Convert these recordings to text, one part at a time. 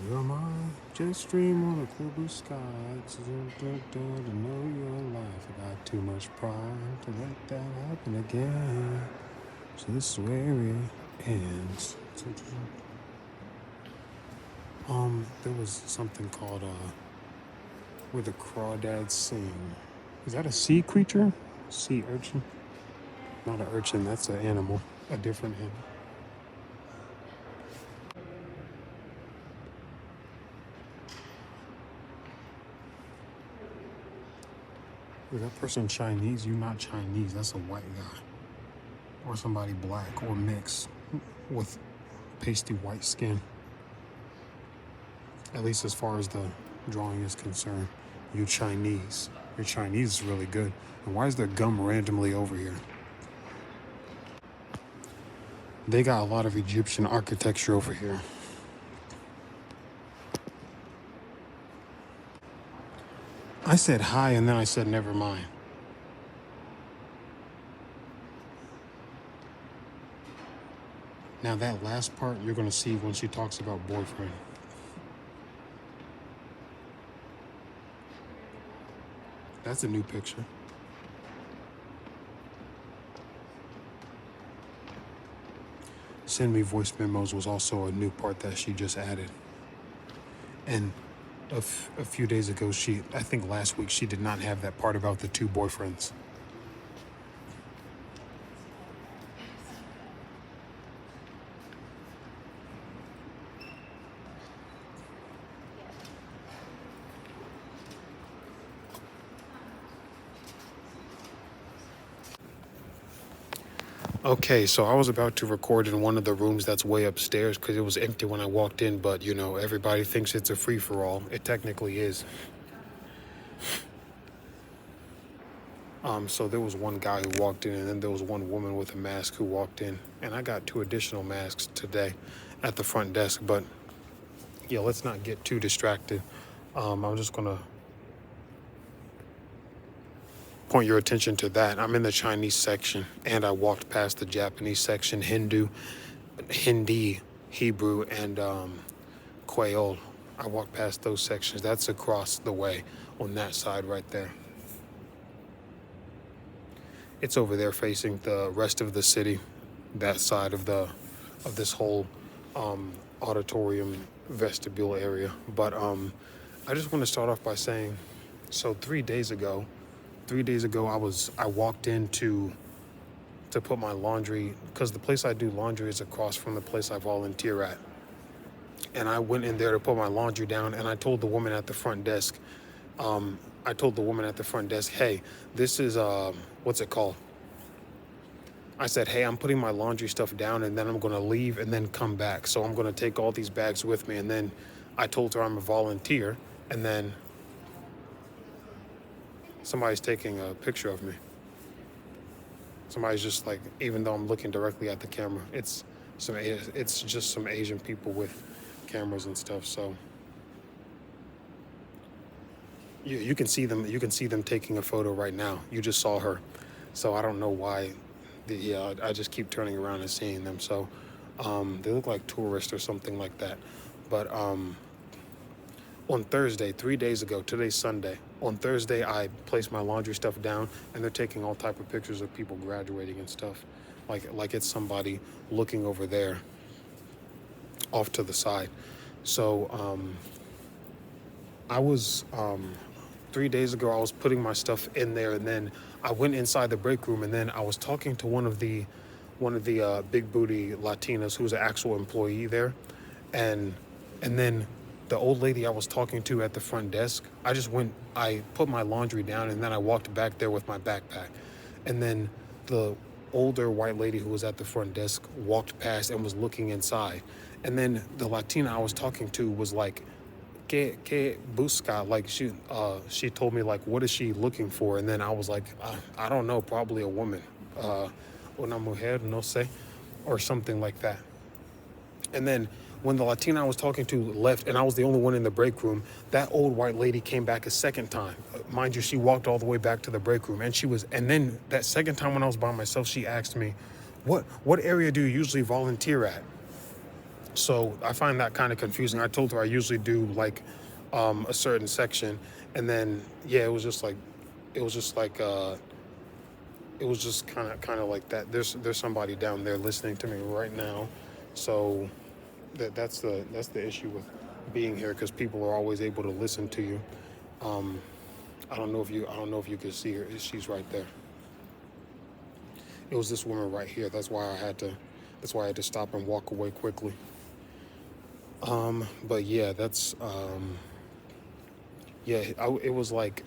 You're my just dream on a clear blue sky. To know your life. I got too much pride to let that happen again. So this is where it ends. There was something called where the crawdads sing. Is that a sea creature? Sea urchin? Not an urchin, that's an animal. A different animal. Is that person Chinese? You're not Chinese. That's a white guy. Or somebody black or mixed with pasty white skin. At least as far as the drawing is concerned. You're Chinese. Your Chinese is really good. And why is there gum randomly over here? They got a lot of Egyptian architecture over here. I said hi and then I said never mind. Now that last part you're going to see when she talks about boyfriend. That's a new picture. Send me voice memos was also a new part that she just added. And a few days ago, I think last week, she did not have that part about the two boyfriends. Okay, so I was about to record in one of the rooms that's way upstairs because it was empty when I walked in, but you know, everybody thinks it's a free-for-all. It technically is. So there was one guy who walked in, and then there was one woman with a mask who walked in, and I got 2 additional masks today at the front desk, but yeah, let's not get too distracted. I'm just gonna point your attention to that. I'm in the Chinese section, and I walked past the Japanese section, Hindi, Hebrew, and Creole. I walked past those sections. That's across the way on that side right there. It's over there facing the rest of the city, that side of this whole auditorium vestibule area. But I just want to start off by saying, so 3 days ago, I walked in to put my laundry, because the place I do laundry is across from the place I volunteer at. And I went in there to put my laundry down, and I told the woman at the front desk, hey, this is, what's it called? I said, hey, I'm putting my laundry stuff down, and then I'm going to leave and then come back. So I'm going to take all these bags with me. And then I told her I'm a volunteer, and then somebody's taking a picture of me. Somebody's just like, even though I'm looking directly at the camera, it's just some Asian people with cameras and stuff. So you can see them taking a photo right now. You just saw her. So I don't know why. I just keep turning around and seeing them. So they look like tourists or something like that. But on Thursday, 3 days ago, today's Sunday, on Thursday, I placed my laundry stuff down, and they're taking all type of pictures of people graduating and stuff. Like it's somebody looking over there off to the side. So I was 3 days ago, I was putting my stuff in there, and then I went inside the break room, and then I was talking to one of the big booty Latinas who's an actual employee there, and then the old lady I was talking to at the front desk, I put my laundry down, and then I walked back there with my backpack, and then the older white lady who was at the front desk walked past and was looking inside, and then the Latina I was talking to was like, que busca, like she told me, like, what is she looking for? And then I was like, I don't know, probably a woman, una mujer, no sé, or something like that. And then when the Latina I was talking to left, and I was the only one in the break room, that old white lady came back a second time. Mind you, she walked all the way back to the break room, and then that second time when I was by myself, she asked me, what area do you usually volunteer at? So I find that kind of confusing. I told her I usually do like a certain section, and then yeah, it was just like it was just kind of like that. There's somebody down there listening to me right now, so that's the issue with being here, because people are always able to listen to you. Um, I don't know if you can see her. She's right there. It was this woman right here. That's why I had to stop and walk away quickly. But yeah, it was like,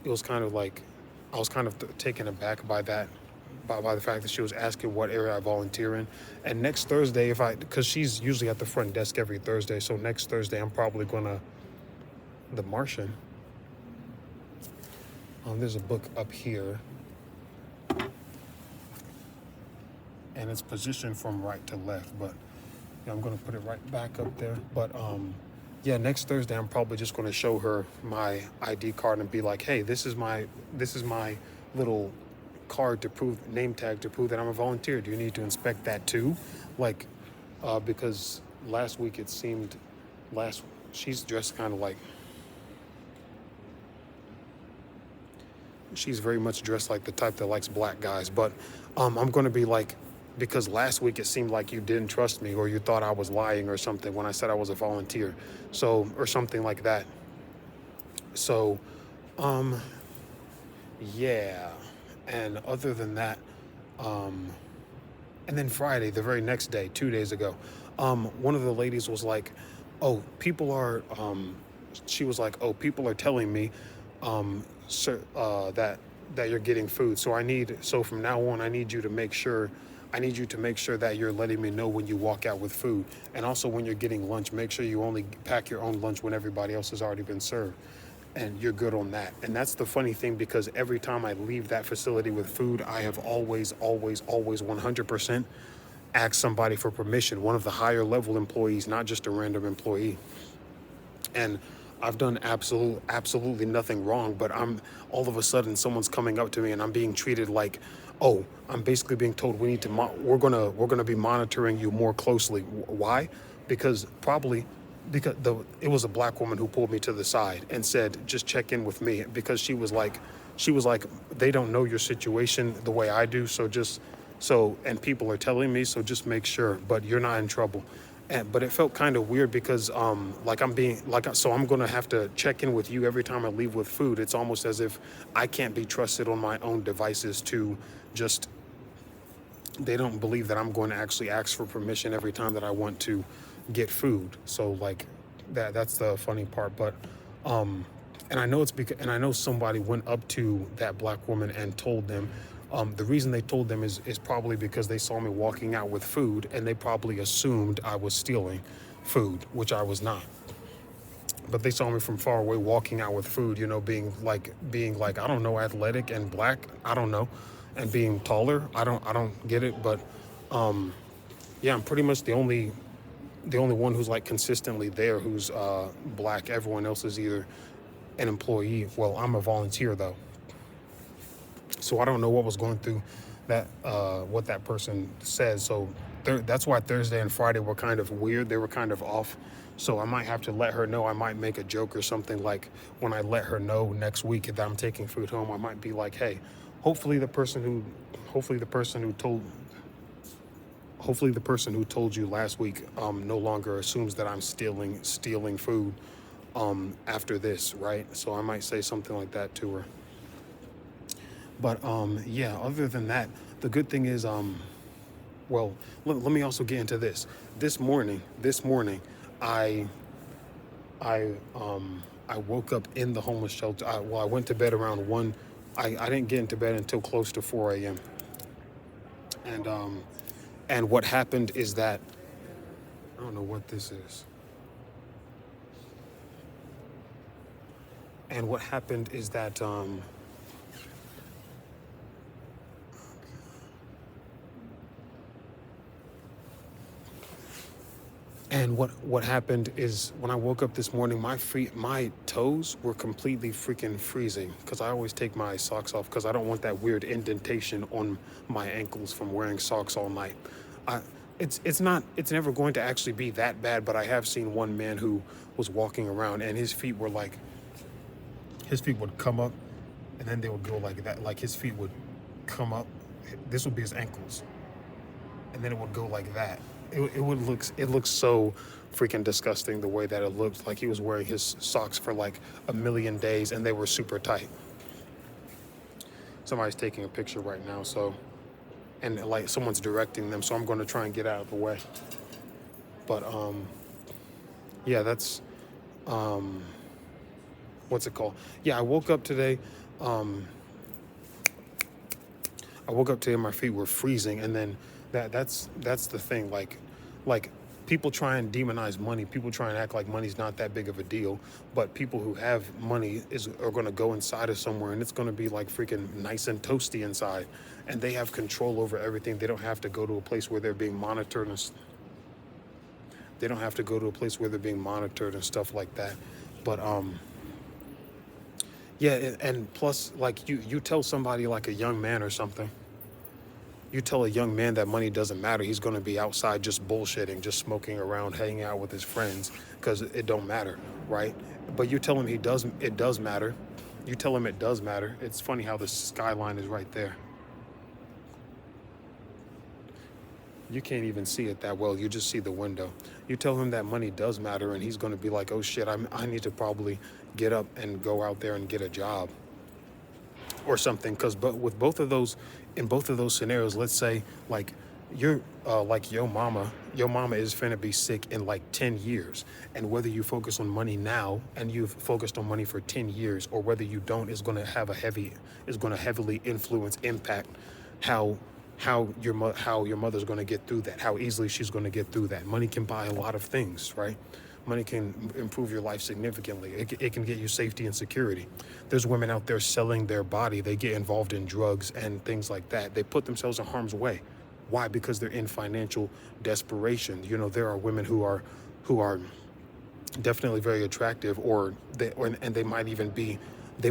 it was kind of like, I was kind of taken aback by that, by the fact that she was asking what area I volunteer in. And next Thursday, because she's usually at the front desk every Thursday, so next Thursday I'm probably gonna, The Martian. There's a book up here, and it's positioned from right to left, but yeah, I'm gonna put it right back up there. But yeah, next Thursday I'm probably just gonna show her my ID card and be like, hey, this is my little card to prove, name tag to prove that I'm a volunteer. Do you need to inspect that too? Like, because last week it seemed, last she's dressed kind of like, she's very much dressed like the type that likes black guys. But I'm going to be like, because last week it seemed like you didn't trust me, or you thought I was lying or something when I said I was a volunteer, so, or something like that. So um yeah, and other than that, um and then Friday, the very next day, 2 days ago, one of the ladies was like, "Oh, people are," she was like, "Oh, people are telling me, sir, that you're getting food. So from now on, I need you to make sure that you're letting me know when you walk out with food, and also when you're getting lunch, make sure you only pack your own lunch when everybody else has already been served." And you're good on that. And that's the funny thing, because every time I leave that facility with food, I have always 100% asked somebody for permission, one of the higher level employees, not just a random employee. And I've done absolutely nothing wrong, but I'm all of a sudden someone's coming up to me and I'm being treated like, oh, I'm basically being told we need to we're gonna be monitoring you more closely. Why? Because probably because it was a black woman who pulled me to the side and said, just check in with me, because she was like, they don't know your situation the way I do, and people are telling me, so just make sure, but you're not in trouble. But it felt kind of weird, because like I'm being like, so I'm gonna have to check in with you every time I leave with food. It's almost as if I can't be trusted on my own devices to just, they don't believe that I'm going to actually ask for permission every time that I want to get food. So like that's the funny part. But and I know it's because, and I know somebody went up to that black woman and told them. The reason they told them is probably because they saw me walking out with food, and they probably assumed I was stealing food, which I was not. But they saw me from far away walking out with food, being like, I don't know, athletic and black, I don't know, and being taller. I don't get it. But yeah, I'm pretty much the only one who's like consistently there who's black. Everyone else is either an employee. Well, I'm a volunteer though, so I don't know what was going through that, what that person says. So that's why Thursday and Friday were kind of weird. They were kind of off. So I might have to let her know. I might make a joke or something, like when I let her know next week that I'm taking food home, I might be like, hey, hopefully the person who hopefully the person who told hopefully the person who told you last week no longer assumes that I'm stealing food after this, right? So I might say something like that to her. But yeah, other than that, the good thing is, well, let me also get into this. This morning, I I woke up in the homeless shelter. I went to bed around 1. I didn't get into bed until close to 4 a.m. And what happened is that, I don't know what this is. And what happened is that what happened is, when I woke up this morning, my toes were completely freaking freezing, because I always take my socks off because I don't want that weird indentation on my ankles from wearing socks all night. I it's never going to actually be that bad, but I have seen one man who was walking around and his feet would come up and then they would go like that. Like his feet would come up. This would be his ankles. And then it would go like that. It looks so freaking disgusting the way that it looked. Like he was wearing his socks for like a million days and they were super tight. Somebody's taking a picture right now, so, and like someone's directing them, so I'm going to try and get out of the way. But yeah, that's what's it called? Yeah, I woke up today. My feet were freezing, and then that's the thing. Like people try and demonize money. People try and act like money's not that big of a deal. But people who have money are going to go inside of somewhere, and it's going to be like freaking nice and toasty inside, and they have control over everything. They don't have to go to a place where they're being monitored and they don't have to go to a place where they're being monitored and stuff like that. But yeah, and plus, like you tell somebody like a young man or something, you tell a young man that money doesn't matter, he's going to be outside just bullshitting, just smoking around, hanging out with his friends because it don't matter, right? But you tell him it does matter. You tell him it does matter. It's funny how the skyline is right there. You can't even see it that well. You just see the window. You tell him that money does matter, and he's going to be like, oh shit, I need to probably get up and go out there and get a job or something. But with both of those, in both of those scenarios, let's say like you're like your mama is finna be sick in like 10 years. And whether you focus on money now and you've focused on money for 10 years, or whether you don't, is going to heavily impact how your mother's going to get through that, how easily she's going to get through that. Money can buy a lot of things, right? Money can improve your life significantly. It can get you safety and security. There's women out there selling their body. They get involved in drugs and things like that. They put themselves in harm's way. Why? Because they're in financial desperation. You know, there are women who are definitely very attractive, and they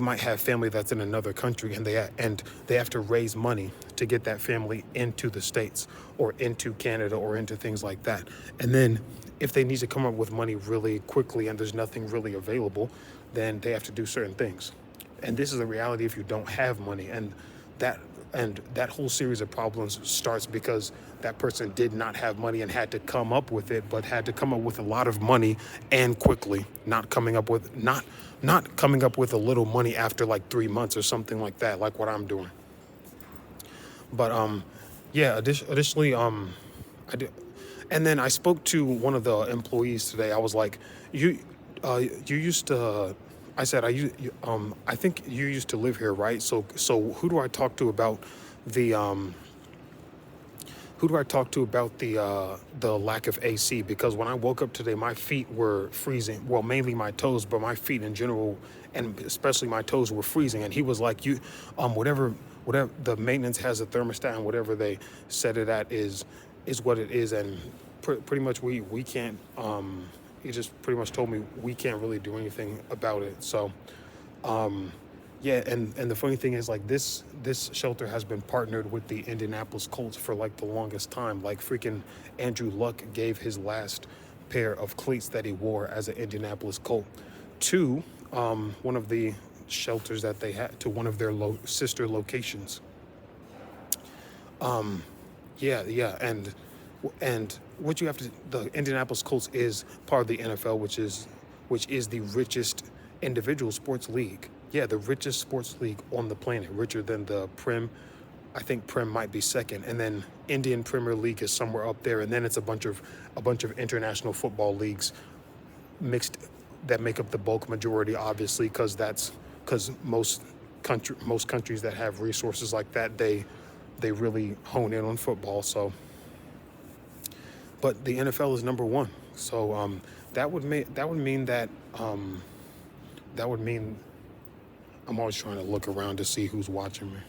might have family that's in another country, and they have to raise money to get that family into the States or into Canada or into things like that. And then if they need to come up with money really quickly and there's nothing really available, then they have to do certain things. And this is the reality if you don't have money. And that whole series of problems starts because that person did not have money and had to come up with it, but had to come up with a lot of money and quickly, not coming up with a little money after like 3 months or something like that, like what I'm doing. But yeah, additionally, I did, and then I spoke to one of the employees today. I was like, you used to. I said, I think you used to live here, right? So who do I talk to about the lack of AC? Because when I woke up today, my feet were freezing. Well, mainly my toes, but my feet in general, and especially my toes, were freezing. And he was like, whatever the maintenance has a thermostat, and whatever they set it at is what it is. And pretty much we can't. He just pretty much told me we can't really do anything about it. So, yeah, and the funny thing is, like, this shelter has been partnered with the Indianapolis Colts for like the longest time. Like freaking Andrew Luck gave his last pair of cleats that he wore as an Indianapolis Colt to one of the shelters that they had, to one of their sister locations. Yeah, and what you have to, the Indianapolis Colts is part of the NFL, which is the richest individual sports league. Yeah, the richest sports league on the planet, richer than the Prem. I think Prem might be second, and then Indian Premier League is somewhere up there, and then it's a bunch of international football leagues mixed that make up the bulk majority, obviously, because most countries that have resources like that, they really hone in on football. So, but the NFL is number one. So that would mean I'm always trying to look around to see who's watching me.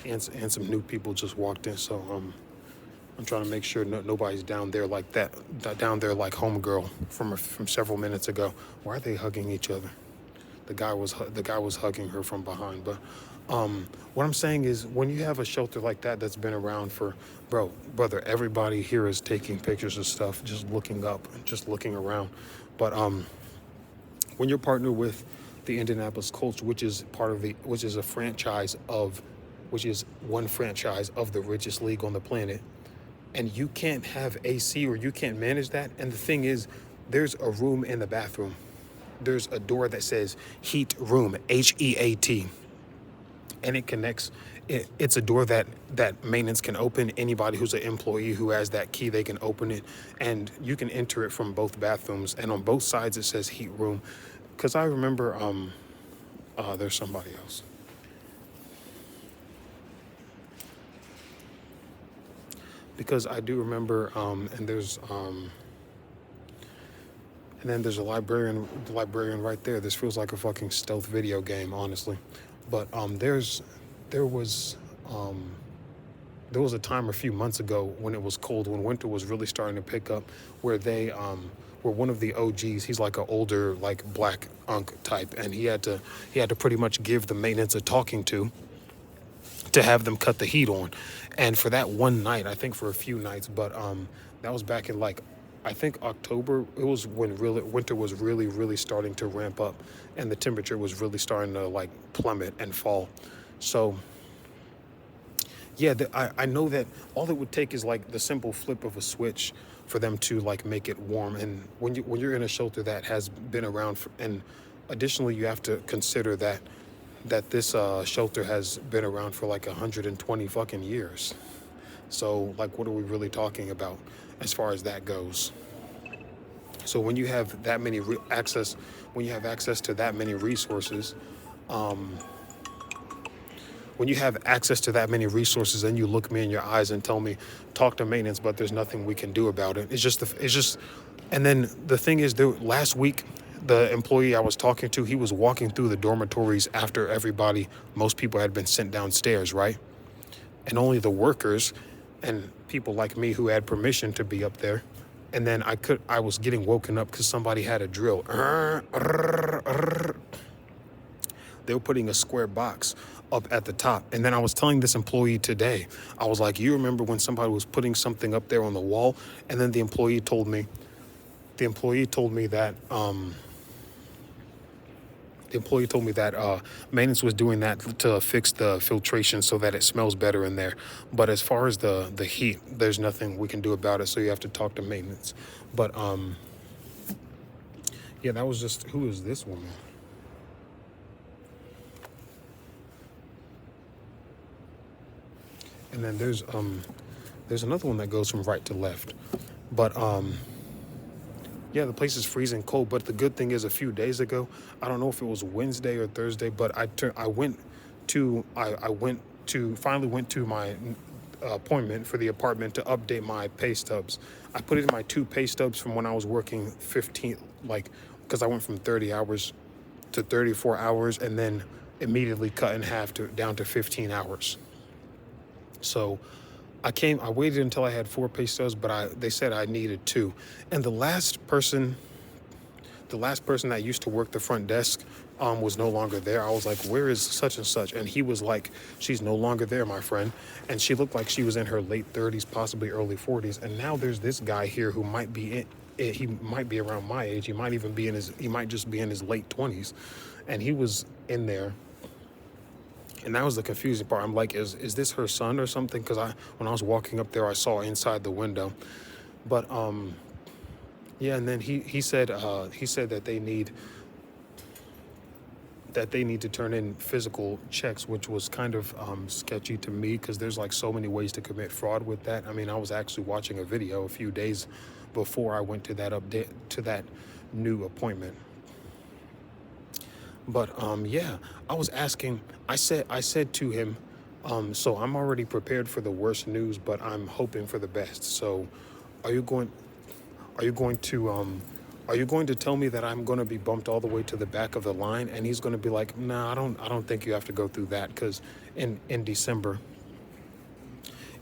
And some new people just walked in, so I'm trying to make sure nobody's down there like that, down there like homegirl from several minutes ago. Why are they hugging each other? The guy was hugging her from behind, but What I'm saying is, when you have a shelter like that that's been around for, brother, everybody here is taking pictures of stuff, just looking up, just looking around. But when you're partnered with the Indianapolis Colts, which is which is a franchise of, which is one franchise of the richest league on the planet, and you can't have AC, or you can't manage that. And the thing is, there's a room in the bathroom. There's a door that says heat room, HEAT, and it connects. It's a door that maintenance can open. Anybody who's an employee who has that key, they can open it, and you can enter it from both bathrooms. And on both sides, it says heat room. Because I remember, there's somebody else. Because I do remember, and then there's a librarian, the librarian right there. This feels like a fucking stealth video game, honestly. But there was um, there was a time a few months ago when it was cold, when winter was really starting to pick up, where where one of the OGs, he's like an older, like black unk type, and he had to pretty much give the maintenance a talking to have them cut the heat on. And for that one night, I think for a few nights, but that was back in, like, I think October. It was when really winter was really, really starting to ramp up, and the temperature was really starting to, like, plummet and fall. So yeah, I know that all it would take is, like, the simple flip of a switch for them to, like, make it warm. And when you're in a shelter that has been around and additionally, you have to consider that this shelter has been around for like 120 fucking years. So, like, what are we really talking about as far as that goes? So when you have that many access, when you have access to that many resources, um, when you have access to that many resources, and you look me in your eyes and tell me, talk to maintenance, but there's nothing we can do about it. It's just, and then the thing is, last week, the employee I was talking to, he was walking through the dormitories after most people had been sent downstairs, right? And only the workers and people like me who had permission to be up there. And then I was getting woken up because somebody had a drill. They were putting a square box up at the top. And then I was telling this employee today, I was like, you remember when somebody was putting something up there on the wall? And then the employee told me that maintenance was doing that to fix the filtration so that it smells better in there. But as far as the heat, there's nothing we can do about it. So you have to talk to maintenance. But yeah, that was just, who is this woman? And then there's another one that goes from right to left. But yeah, the place is freezing cold. But the good thing is, a few days ago, I don't know if it was Wednesday or Thursday, but I finally went to my appointment for the apartment to update my pay stubs. I put in my 2 pay stubs from when I was working 15, like, because I went from 30 hours to 34 hours, and then immediately cut in half down to 15 hours. So I waited until I had 4 pay stubs, but they said I needed 2. And the last person that used to work the front desk was no longer there. I was like, where is such and such? And he was like, she's no longer there, my friend. And she looked like she was in her late 30s, possibly early 40s. And now there's this guy here who might be he might be around my age. He might just be in his late 20s. And he was in there. And that was the confusing part. I'm like, is this her son or something? Because when I was walking up there, I saw inside the window. But yeah, and then he said that they need to turn in physical checks, which was kind of sketchy to me, because there's like so many ways to commit fraud with that. I mean, I was actually watching a video a few days before I went to that new appointment. But yeah, I said to him, so I'm already prepared for the worst news, but I'm hoping for the best. So are you going to tell me that I'm going to be bumped all the way to the back of the line? And he's going to be like, no, I don't think you have to go through that, because in December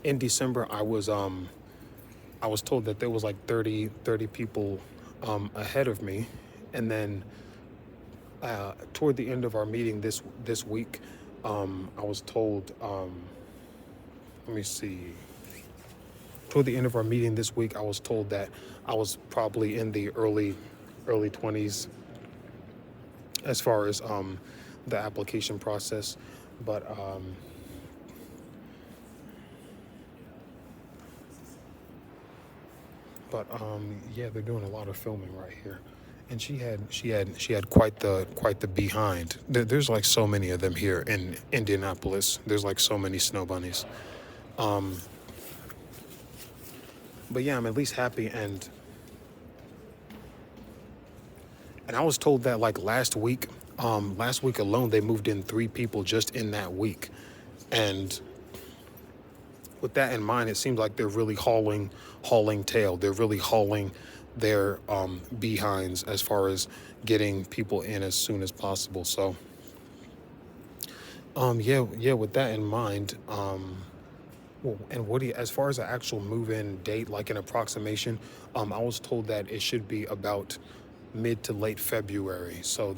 I was told that there was like 30 people ahead of me. And then toward the end of our meeting this week, I was told, let me see, toward the end of our meeting this week, I was told that I was probably in the early 20s as far as the application process. But yeah, they're doing a lot of filming right here, and she had quite the behind. There's like so many of them here in Indianapolis. There's like so many snow bunnies. Um, but yeah, I'm at least happy, and I was told that like last week alone, they moved in 3 people just in that week, and with that in mind, it seems like they're really hauling tail. They're really hauling their behinds as far as getting people in as soon as possible. So yeah. With that in mind, well, and what do you, as far as the actual move-in date, like an approximation, I was told that it should be about mid to late February. So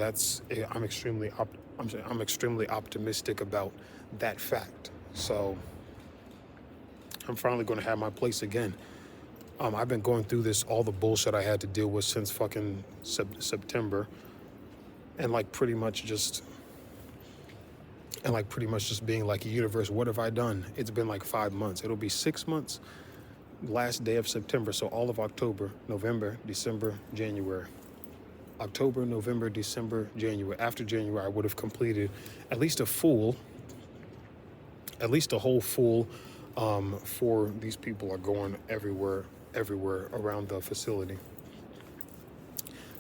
I'm extremely optimistic about that fact. So I'm finally going to have my place again. I've been going through all the bullshit I had to deal with since fucking September, and like pretty much just being like, universe, what have I done? It's been like 5 months. It'll be 6 months last day of September. So all of October, November, December, January. October, November, December, January. After January, I would have completed at least a whole full. For these people are going everywhere around the facility.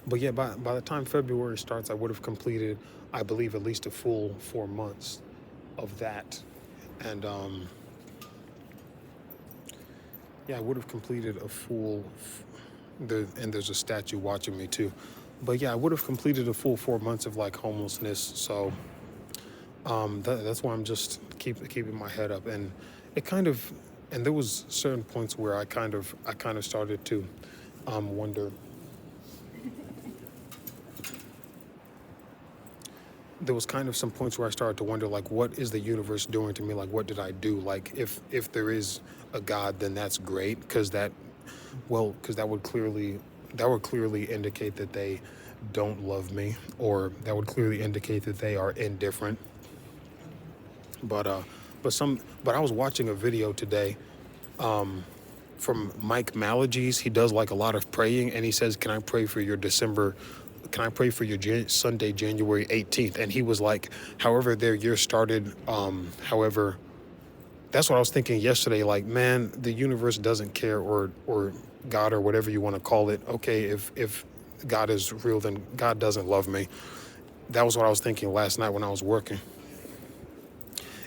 But yeah, by the time February starts, I would have completed, I believe, at least a full 4 months of that. And yeah, I would have completed a full, and there's a statue watching me too. But yeah, I would have completed a full 4 months of like homelessness. So that's why I'm just keeping my head up. And it kind of, and there was certain points where I kind of started to wonder. There was kind of some points where I started to wonder, like, what is the universe doing to me? Like, what did I do? Like, if there is a God, then that's great, because that would clearly indicate that they don't love me, or that would clearly indicate that they are indifferent. But I was watching a video today from Mike Malagies. He does like a lot of praying, and he says, "Can I pray for your Sunday, January 18th?" And he was like, however their year started, however, that's what I was thinking yesterday. Like, man, the universe doesn't care, or God, or whatever you want to call it. Okay, if God is real, then God doesn't love me. That was what I was thinking last night when I was working.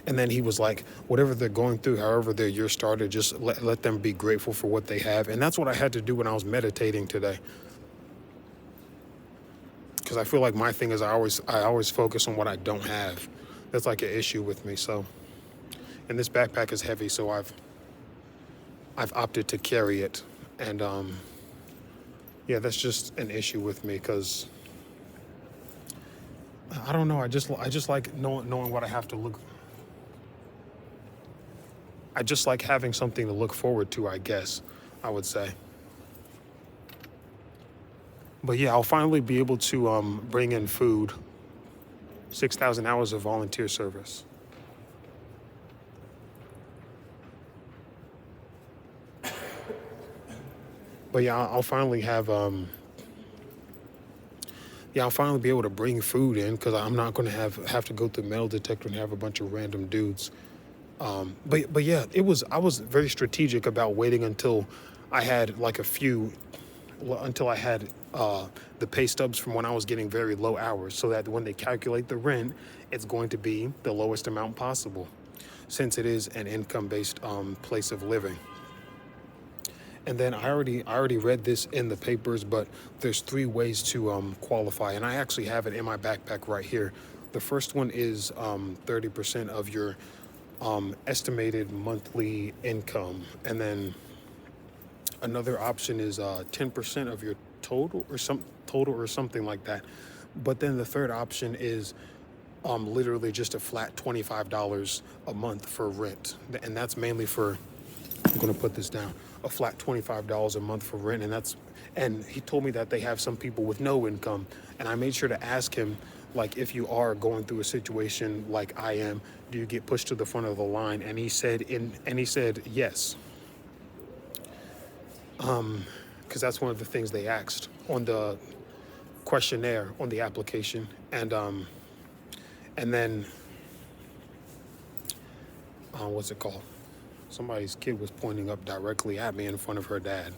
And then he was like, whatever they're going through, however their year started, just let them be grateful for what they have. And that's what I had to do when I was meditating today. Because I feel like my thing is I always focus on what I don't have. That's like an issue with me. So, and this backpack is heavy, so I've opted to carry it. And yeah, that's just an issue with me, because I don't know. I just like knowing what I have to look. I just like having something to look forward to, I guess, I would say. But yeah, I'll finally be able to bring in food. 6,000 hours of volunteer service. But yeah, I'll finally I'll finally be able to bring food in, because I'm not going to have to go through metal detector and have a bunch of random dudes. But yeah, I was very strategic about waiting until I had until I had the pay stubs from when I was getting very low hours, so that when they calculate the rent, it's going to be the lowest amount possible, since it is an income-based place of living. And then I already read this in the papers, but there's 3 ways to qualify, and I actually have it in my backpack right here. The first one is 30% of your estimated monthly income, and then another option is 10% of your total or something like that. But then the third option is literally just a flat $25 a month for rent, and that's mainly for. I'm gonna put this down. A flat $25 a month for rent, and he told me that they have some people with no income, and I made sure to ask him, like, if you are going through a situation like I am, do you get pushed to the front of the line? And he said yes, because that's one of the things they asked on the questionnaire on the application, and then what's it called? Somebody's kid was pointing up directly at me in front of her dad.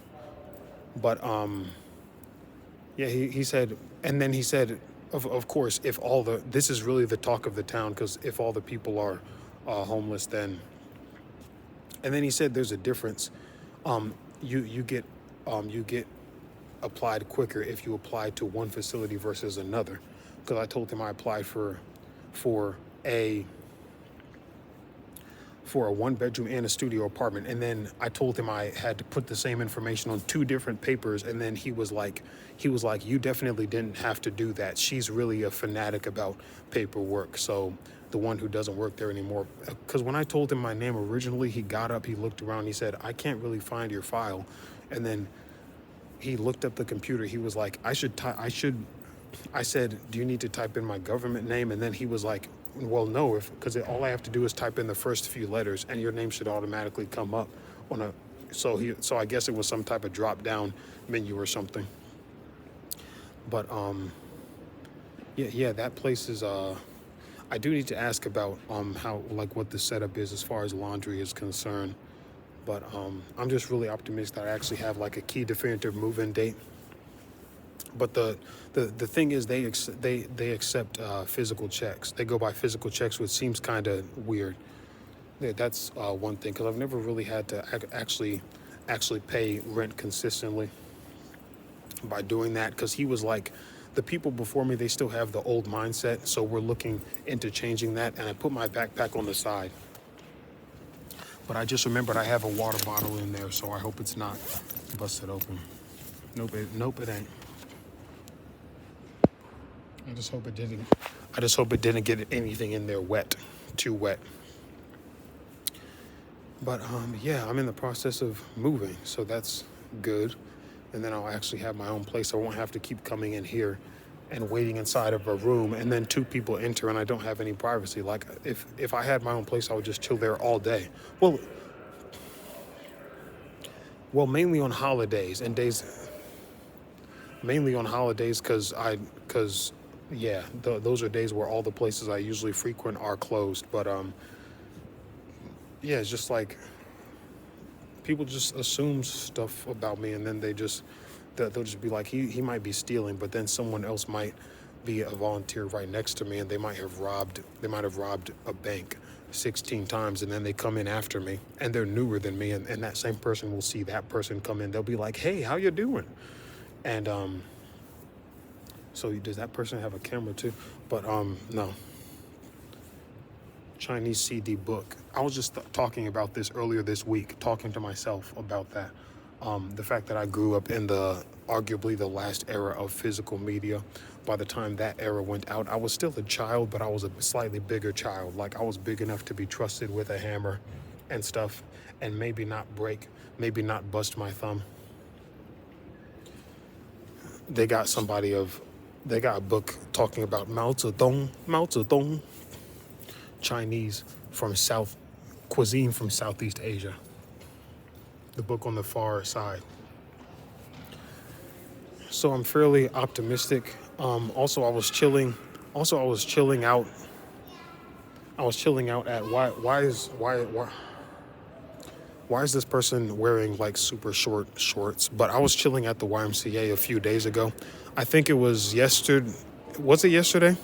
But yeah, he said, and then he said, of course, if this is really the talk of the town, because if all the people are homeless, then, and then he said there's a difference. You get applied quicker if you apply to one facility versus another, because I told him I applied for a 1-bedroom and a studio apartment, and then I told him I had to put the same information on 2 different papers, and then he was like, you definitely didn't have to do that. She's really a fanatic about paperwork, so the one who doesn't work there anymore. Because when I told him my name originally, he got up, he looked around, he said, I can't really find your file, and then he looked up the computer. He was like, I said, do you need to type in my government name? And then he was like, well, no, because all I have to do is type in the first few letters, and your name should automatically come up on a. So I guess it was some type of drop down menu or something. But yeah, that place is. I do need to ask about how, like, what the setup is as far as laundry is concerned. But I'm just really optimistic that I actually have like a key definitive move-in date. But the thing is, they accept physical checks. They go by physical checks, which seems kind of weird. That's one thing, because I've never really had to actually pay rent consistently by doing that. Because he was like, the people before me, they still have the old mindset, so we're looking into changing that. And I put my backpack on the side, but I just remembered I have a water bottle in there, so I hope it's not busted open. Nope, it ain't. I just hope it didn't get anything in there too wet. But yeah, I'm in the process of moving, so that's good. And then I'll actually have my own place. I won't have to keep coming in here and waiting inside of a room, and then 2 people enter and I don't have any privacy. Like, if I had my own place, I would just chill there all day. Well, mainly on holidays and days. Mainly on holidays, because yeah, those are days where all the places I usually frequent are closed. But yeah, it's just like people just assume stuff about me, and then they'll just be like, he might be stealing, but then someone else might be a volunteer right next to me, and they might have robbed a bank 16 times, and then they come in after me, and they're newer than me, and that same person will see that person come in. They'll be like, hey, how you doing? And so does that person have a camera too? But no. Chinese CD book. I was just talking about this earlier this week, talking to myself about that. The fact that I grew up in arguably the last era of physical media. By the time that era went out, I was still a child, but I was a slightly bigger child. Like, I was big enough to be trusted with a hammer and stuff, and maybe not bust my thumb. They got a book talking about Mao Zedong, Chinese cuisine from Southeast Asia. The book on the far side. So I'm fairly optimistic. Also, I was chilling out. At why is this person wearing like super short shorts? But I was chilling at the YMCA a few days ago. I think it was yesterday. Was it yesterday?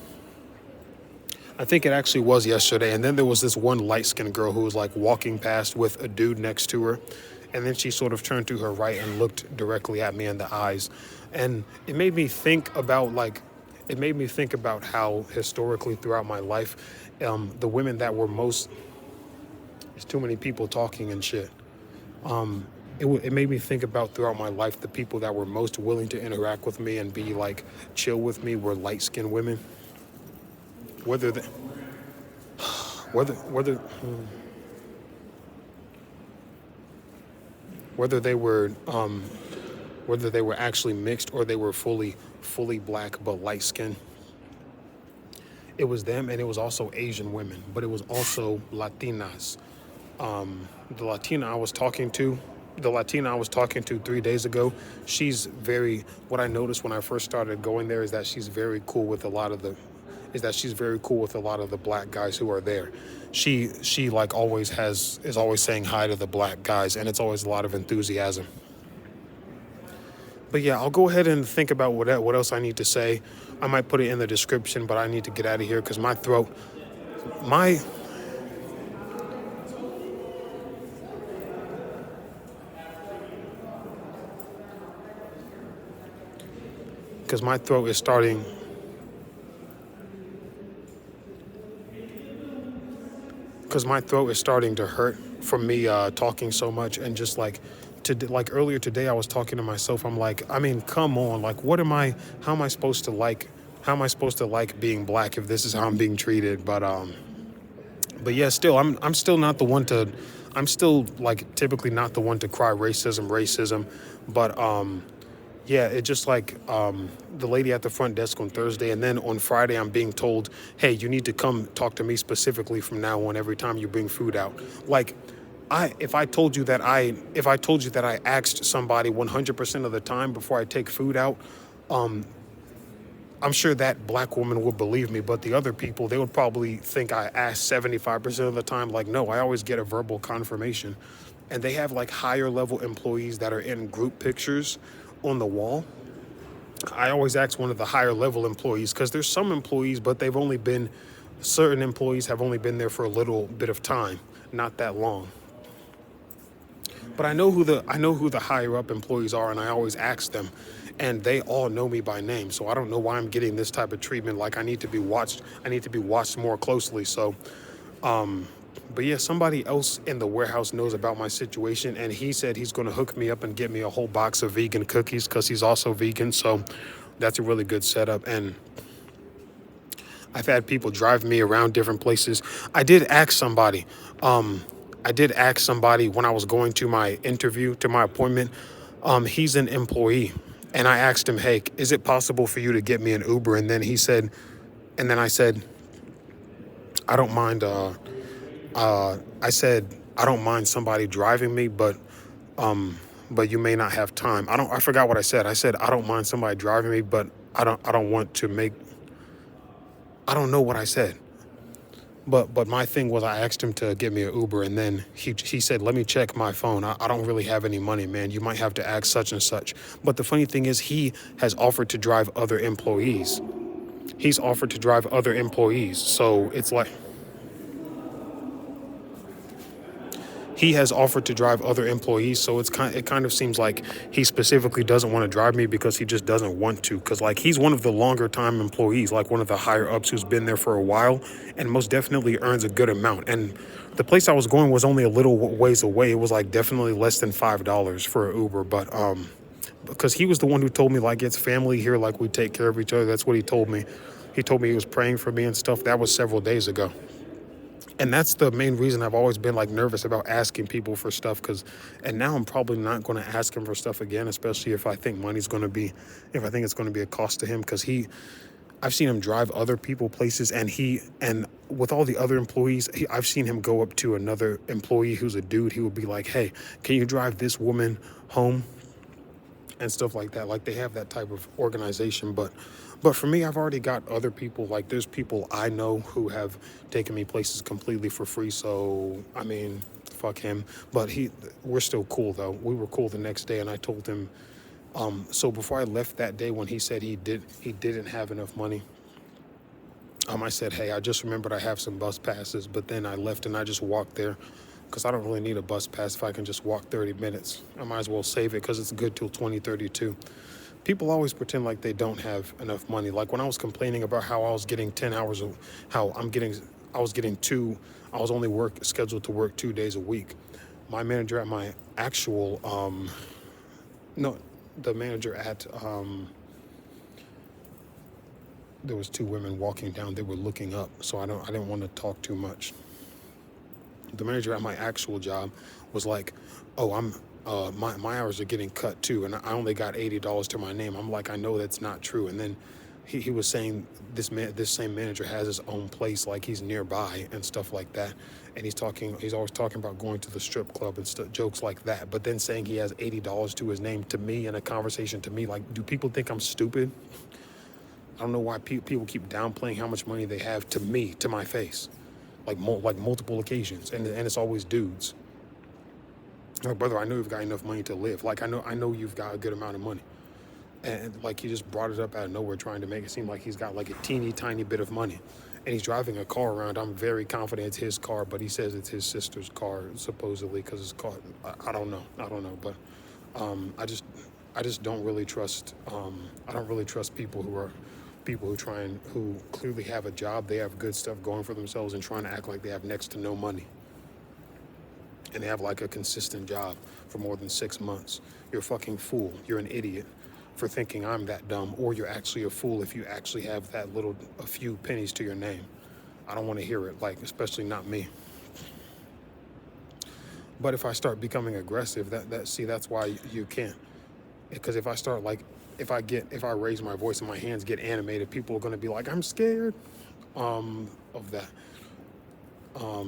I think it actually was yesterday. And then there was this one light-skinned girl who was like walking past with a dude next to her. And then she sort of turned to her right and looked directly at me in the eyes. And it made me think about how historically throughout my life, the women that were most, there's too many people talking and shit. It made me think about throughout my life, the people that were most willing to interact with me and be like chill with me were light-skinned women. whether they, whether whether whether they were whether they were actually mixed or they were fully black but light skinned. It was them, and it was also Asian women, but it was also Latinas. The Latina I was talking to, the Latina I was talking to 3 days ago, she's very. What I noticed when I first started going there is that she's very cool with a lot of the, is that she's very cool with a lot of the black guys who are there. She like always has is always saying hi to the black guys, and it's always a lot of enthusiasm. But yeah, I'll go ahead and think about what else I need to say. I might put it in the description, but I need to get out of here because my throat, my because my throat is starting because my throat is starting to hurt from me talking so much, and just like earlier today I was talking to myself. I'm like, I mean, come on, like what am I? How am I supposed to like? How am I supposed to like being black if this is how I'm being treated? But yeah, still, I'm still not the one to. I'm still like typically not the one to cry racism. But yeah, it just like the lady at the front desk on Thursday, and then on Friday I'm being told, hey, you need to come talk to me specifically from now on every time you bring food out. Like, if I told you that I asked somebody 100% of the time before I take food out, I'm sure that black woman would believe me, but the other people, they would probably think I asked 75% of the time. Like, no, I always get a verbal confirmation. And they have like higher level employees that are in group pictures on the wall. I always ask one of the higher level employees because there's some employees, but certain employees have only been there for a little bit of time, not that long. But I know who the higher up employees are, and I always ask them, and they all know me by name. So I don't know why I'm getting this type of treatment. Like I need to be watched. I need to be watched more closely. So, but yeah, somebody else in the warehouse knows about my situation, and he said he's going to hook me up and get me a whole box of vegan cookies because he's also vegan. So that's a really good setup. And I've had people drive me around different places. I did ask somebody. I did ask somebody when I was going to my interview, to my appointment. He's an employee, and I asked him, "Hey, is it possible for you to get me an Uber?" And then he said, and then I said, "I don't mind." I said, "I don't mind somebody driving me, but you may not have time." I forgot what I said. I said, "I don't mind somebody driving me, but I don't want to make." I don't know what I said. But my thing was I asked him to get me an Uber, and then he said, "Let me check my phone. I don't really have any money, man. You might have to ask such and such." But the funny thing is he has offered to drive other employees. He's offered to drive other employees. So it's like he has offered to drive other employees. So it kind of seems like he specifically doesn't want to drive me because he just doesn't want to. Because like he's one of the longer time employees, like one of the higher ups who's been there for a while and most definitely earns a good amount. And the place I was going was only a little ways away. It was like definitely less than $5 for an Uber. But because he was the one who told me like it's family here, like we take care of each other. That's what he told me. He told me he was praying for me and stuff. That was several days ago. And that's the main reason I've always been like nervous about asking people for stuff, and now I'm probably not going to ask him for stuff again, especially if I think if I think it's going to be a cost to him, because I've seen him drive other people places, and with all the other employees, I've seen him go up to another employee who's a dude. He would be like, "Hey, can you drive this woman home?" and stuff like that. Like they have that type of organization. But for me, I've already got other people. Like there's people I know who have taken me places completely for free. So I mean, fuck him. But we're still cool though. We were cool the next day, and I told him. So before I left that day, when he said he didn't have enough money, I said, "Hey, I just remembered I have some bus passes." But then I left and I just walked there, because I don't really need a bus pass if I can just walk 30 minutes. I might as well save it because it's good till 2032. People always pretend like they don't have enough money. Like when I was complaining about how I was getting 10 hours of, how I was getting I was only scheduled to work 2 days a week. My manager at my actual, no, the manager at, there was two women walking down. They were looking up, so I didn't want to talk too much. The manager at my actual job was like, "Oh, my hours are getting cut too, and I only got $80 to my name." I'm like, "I know that's not true." And then he was saying this same manager has his own place, like he's nearby and stuff like that. And he's always talking about going to the strip club and jokes like that. But then saying he has $80 to his name to me in a conversation to me, like, do people think I'm stupid? I don't know why people keep downplaying how much money they have to me, to my face, like multiple occasions, and it's always dudes. Like, brother, I know you've got enough money to live. Like, I know you've got a good amount of money. And like, he just brought it up out of nowhere, trying to make it seem like he's got like a teeny tiny bit of money, and he's driving a car around. I'm very confident it's his car, but he says it's his sister's car, supposedly, because his car. I don't know, but I just don't really trust. I don't really trust people who clearly have a job, they have good stuff going for themselves, and trying to act like they have next to no money, and they have like a consistent job for more than 6 months. You're a fucking fool. You're an idiot for thinking I'm that dumb, or you're actually a fool if you actually have a few pennies to your name. I don't want to hear it, like, especially not me. But if I start becoming aggressive, that's why you can't. Because if I start, like, if I raise my voice and my hands get animated, people are going to be like, I'm scared of that. I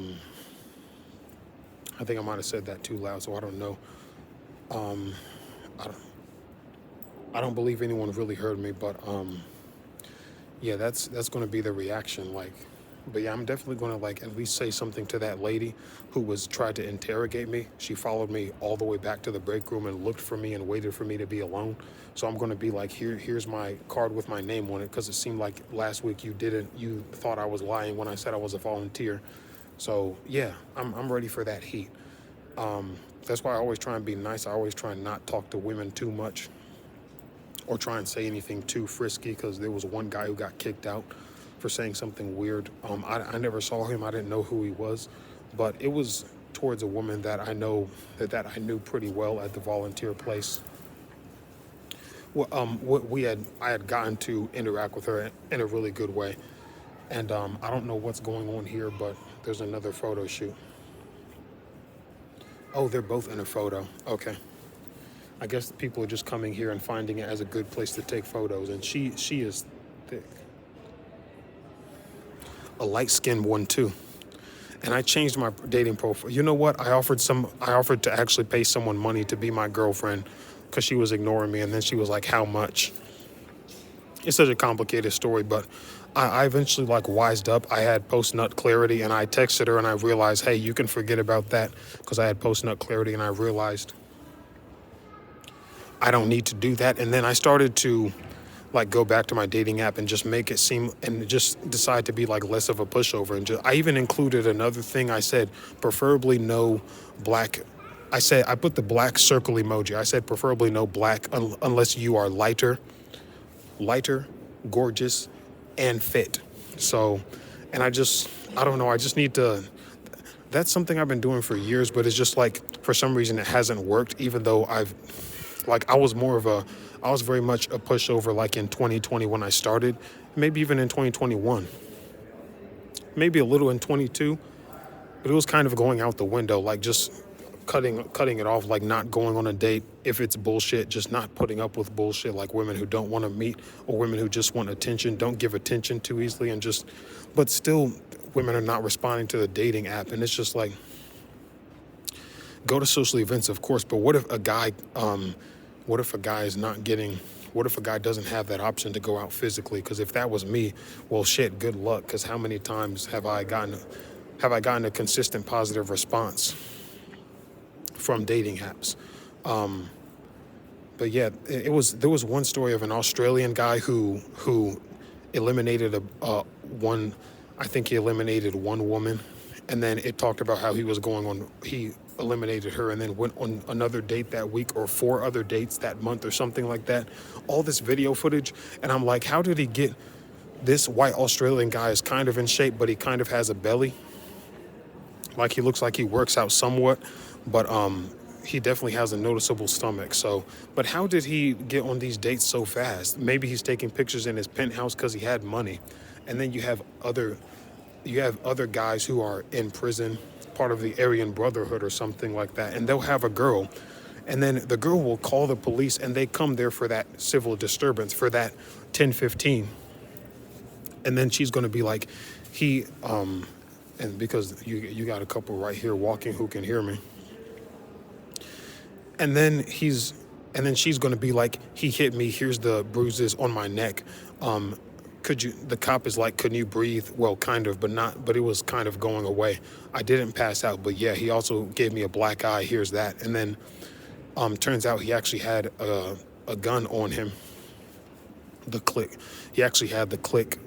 think I might have said that too loud, so I don't know. I don't believe anyone really heard me, but yeah, that's going to be the reaction. Like, but yeah, I'm definitely going to, like, at least say something to that lady who tried to interrogate me. She followed me all the way back to the break room and looked for me and waited for me to be alone. So I'm going to be like, here's my card with my name on it, because it seemed like last week you thought I was lying when I said I was a volunteer. So yeah, I'm ready for that heat. That's why I always try and be nice. I always try and not talk to women too much, or try and say anything too frisky, because there was one guy who got kicked out for saying something weird. I never saw him. I didn't know who he was, but it was towards a woman that I know that I knew pretty well at the volunteer place. Well, I had gotten to interact with her in a really good way, and I don't know what's going on here, but there's another photo shoot. Oh, they're both in a photo. Okay. I guess people are just coming here and finding it as a good place to take photos, and she is thick. A light-skinned one too. And I changed my dating profile. You know what? I offered to actually pay someone money to be my girlfriend, because she was ignoring me, and then she was like, how much? It's such a complicated story, but I eventually, like, wised up. I had post-nut clarity, and I texted her, and I realized, hey, you can forget about that, because I had post-nut clarity, and I realized I don't need to do that. And then I started to, like, go back to my dating app and just make it seem, and just decide to be, like, less of a pushover. And I even included another thing. I said, preferably no black. I put the black circle emoji. I said, preferably no black unless you are lighter, gorgeous, and fit. So, and I don't know. I just need to, that's something I've been doing for years, but it's just like, for some reason it hasn't worked, even though I was very much a pushover, like, in 2020 when I started, maybe even in 2021, maybe a little in 22, but it was kind of going out the window, like, just cutting it off, like, not going on a date if it's bullshit, just not putting up with bullshit, like women who don't want to meet, or women who just want attention, don't give attention too easily, but still women are not responding to the dating app. And it's just like, go to social events, of course, but what if a guy doesn't have that option to go out physically? Because if that was me, well, shit, good luck, because how many times have I gotten a consistent positive response from dating apps? But yeah, there was one story of an Australian guy who eliminated one. I think he eliminated one woman, and then it talked about how he eliminated her and then went on another date that week, or 4 other dates that month, or something like that. All this video footage, and I'm like, how did he get this? White Australian guy is kind of in shape, but he kind of has a belly. Like, he looks like he works out somewhat, but he definitely has a noticeable stomach. So, but how did he get on these dates so fast? Maybe he's taking pictures in his penthouse because he had money. And then you have other guys who are in prison, part of the Aryan Brotherhood or something like that, and they'll have a girl. And then the girl will call the police and they come there for that civil disturbance, for that 10:15. And then she's going to be like, and because you got a couple right here walking who can hear me. And then she's going to be like, he hit me, here's the bruises on my neck. The cop is like, couldn't you breathe? Well, kind of, but it was kind of going away. I didn't pass out, but yeah, he also gave me a black eye, here's that. And then turns out he actually had a gun on him. He actually had the click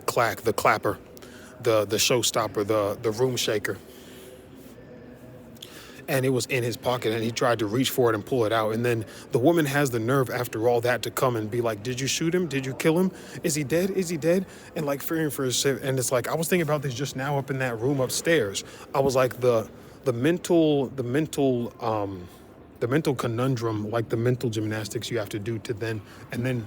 clack, the clapper, the showstopper, the room shaker. And it was in his pocket, and he tried to reach for it and pull it out. And then the woman has the nerve after all that to come and be like, did you shoot him? Did you kill him? Is he dead? Is he dead? And like fearing for his shit. And it's like, I was thinking about this just now up in that room upstairs. I was like, the mental conundrum, like the mental gymnastics you have to do to then, and then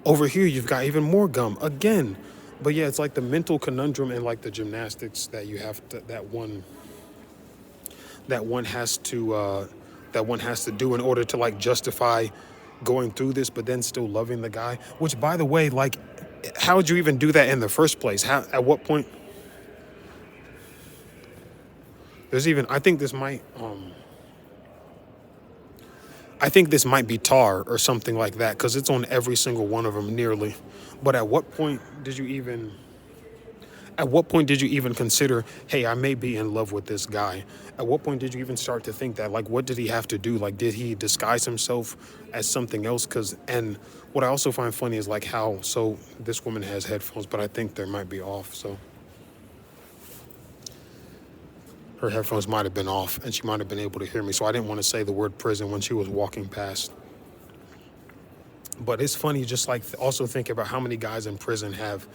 over here you've got even more gum again. But yeah, it's like the mental conundrum and like the gymnastics that you have to, that one has to do in order to like justify going through this, but then still loving the guy. Which, by the way, like, how would you even do that in the first place? At what point? I think this might be tar or something like that, because it's on every single one of them nearly. But at what point did you even consider, hey, I may be in love with this guy? At what point did you even start to think that? Like, what did he have to do? Like, did he disguise himself as something else? And what I also find funny is like so this woman has headphones, but I think they might be off. So her headphones might have been off and she might have been able to hear me. So I didn't want to say the word prison when she was walking past. But it's funny, just like also think about how many guys in prison have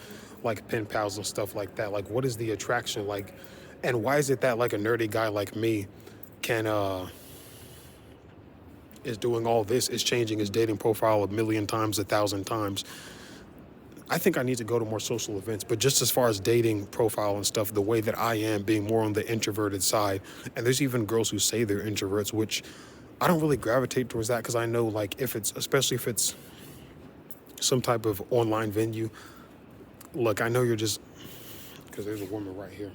like pen pals and stuff like that. Like, what is the attraction like? And why is it that like a nerdy guy like me is doing all this, is changing his dating profile 1,000,000 times, 1,000 times? I think I need to go to more social events, but just as far as dating profile and stuff, the way that I am being more on the introverted side, and there's even girls who say they're introverts, which I don't really gravitate towards that, because I know like especially if it's some type of online venue, look, I know you're just, because there's a woman right here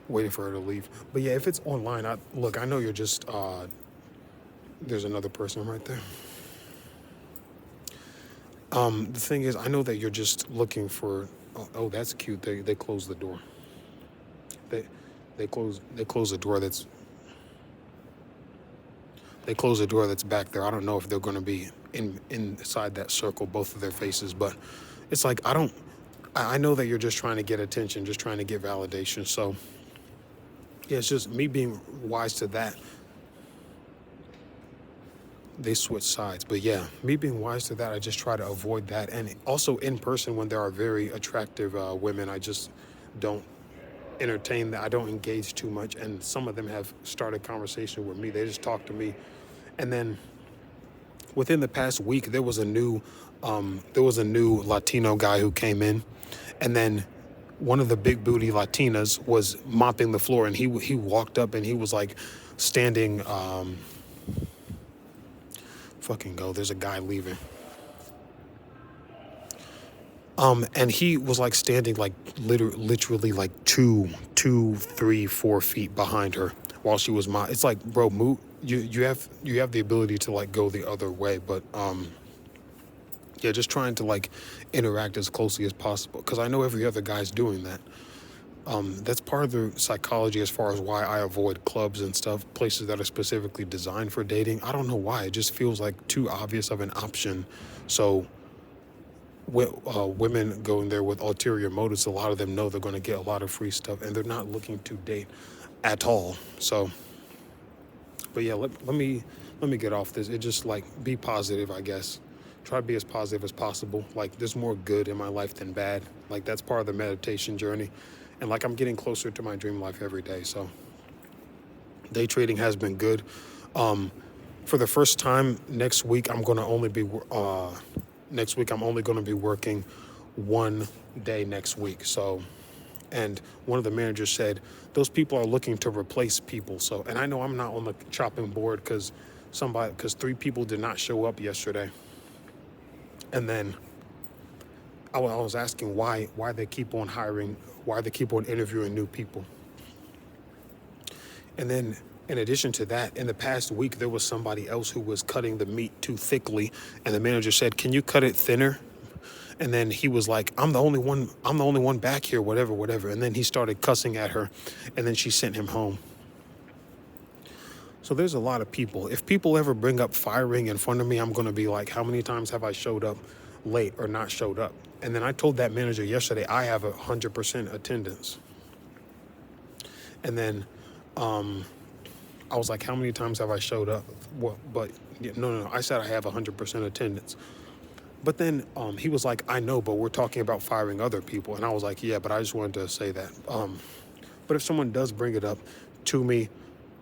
waiting for her to leave. But yeah, if it's online, I know you're just, there's another person right there. The thing is, I know that you're just looking for, oh, that's cute. They close the door. They close the door they close the door that's back there. I don't know if they're going to be inside that circle, both of their faces, but it's like, I know that you're just trying to get attention, just trying to get validation. So yeah, it's just me being wise to that. They switch sides, but yeah, me being wise to that, I just try to avoid that. And also in person, when there are very attractive women, I just don't entertain that. I don't engage too much. And some of them have started conversation with me. They just talk to me. And then within the past week, there was a new Latino guy who came in, and then one of the big booty Latinas was mopping the floor, and he walked up and he was like standing, fucking go, there's a guy leaving. And he was like standing like literally like 2, 3, 4 feet behind her while she was it's like, bro, move. You have the ability to like go the other way, but yeah, just trying to like interact as closely as possible, because I know every other guy's doing that. That's part of the psychology as far as why I avoid clubs and stuff, places that are specifically designed for dating. I don't know why. It just feels like too obvious of an option. So women going there with ulterior motives, a lot of them know they're going to get a lot of free stuff, and they're not looking to date at all. So, but yeah, let me get off this. It just like, be positive, I guess. Try to be as positive as possible. Like, there's more good in my life than bad. Like, that's part of the meditation journey. And like I'm getting closer to my dream life every day. So day trading has been good. For the first time next week, next week I'm only going to be working one day next week. So, and one of the managers said those people are looking to replace people. So, and I know I'm not on the chopping board because three people did not show up yesterday. And then I was asking why they keep on hiring, why they keep on interviewing new people. And then, in addition to that, in the past week, there was somebody else who was cutting the meat too thickly. And the manager said, "Can you cut it thinner?" And then he was like, I'm the only one back here, whatever. And then he started cussing at her. And then she sent him home. So there's a lot of people. If people ever bring up firing in front of me, I'm going to be like, how many times have I showed up late or not showed up? And then I told that manager yesterday, I have 100% attendance. And then I was like, how many times have I showed up? Well, but no. I said I have 100% attendance. But then he was like, I know, but we're talking about firing other people. And I was like, yeah, but I just wanted to say that. But if someone does bring it up to me,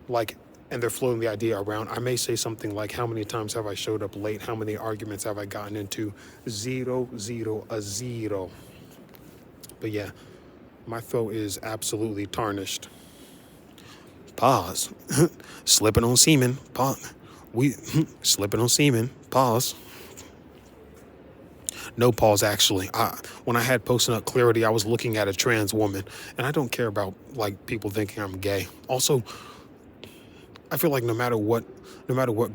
like, and they're floating the idea around, I may say something like, how many times have I showed up late? How many arguments have I gotten into? 0, 0, 0. But yeah, my throat is absolutely tarnished. Pause. Slipping on semen. Pause. Slipping on semen. Pause. No pause, actually. When I had Posting Up Clarity, I was looking at a trans woman, and I don't care about like people thinking I'm gay. Also, I feel like no matter what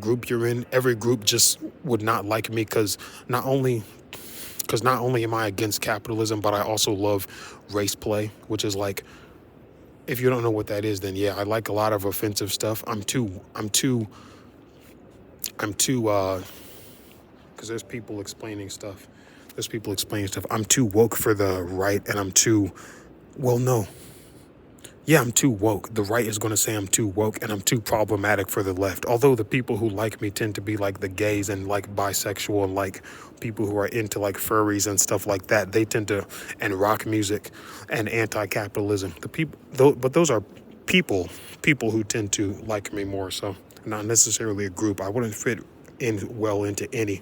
group you're in, every group just would not like me because not only am I against capitalism, but I also love race play, which is like, if you don't know what that is, then yeah, I like a lot of offensive stuff. Because there's people explaining stuff. I'm too woke for the right, and I'm too, well, no. Yeah, I'm too woke. The right is going to say I'm too woke, and I'm too problematic for the left. Although the people who like me tend to be like the gays and like bisexual and like people who are into like furries and stuff like that. They tend to, and rock music and anti-capitalism. But those are people who tend to like me more. So not necessarily a group. I wouldn't fit in well into any.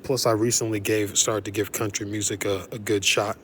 Plus, I recently started to give country music a good shot.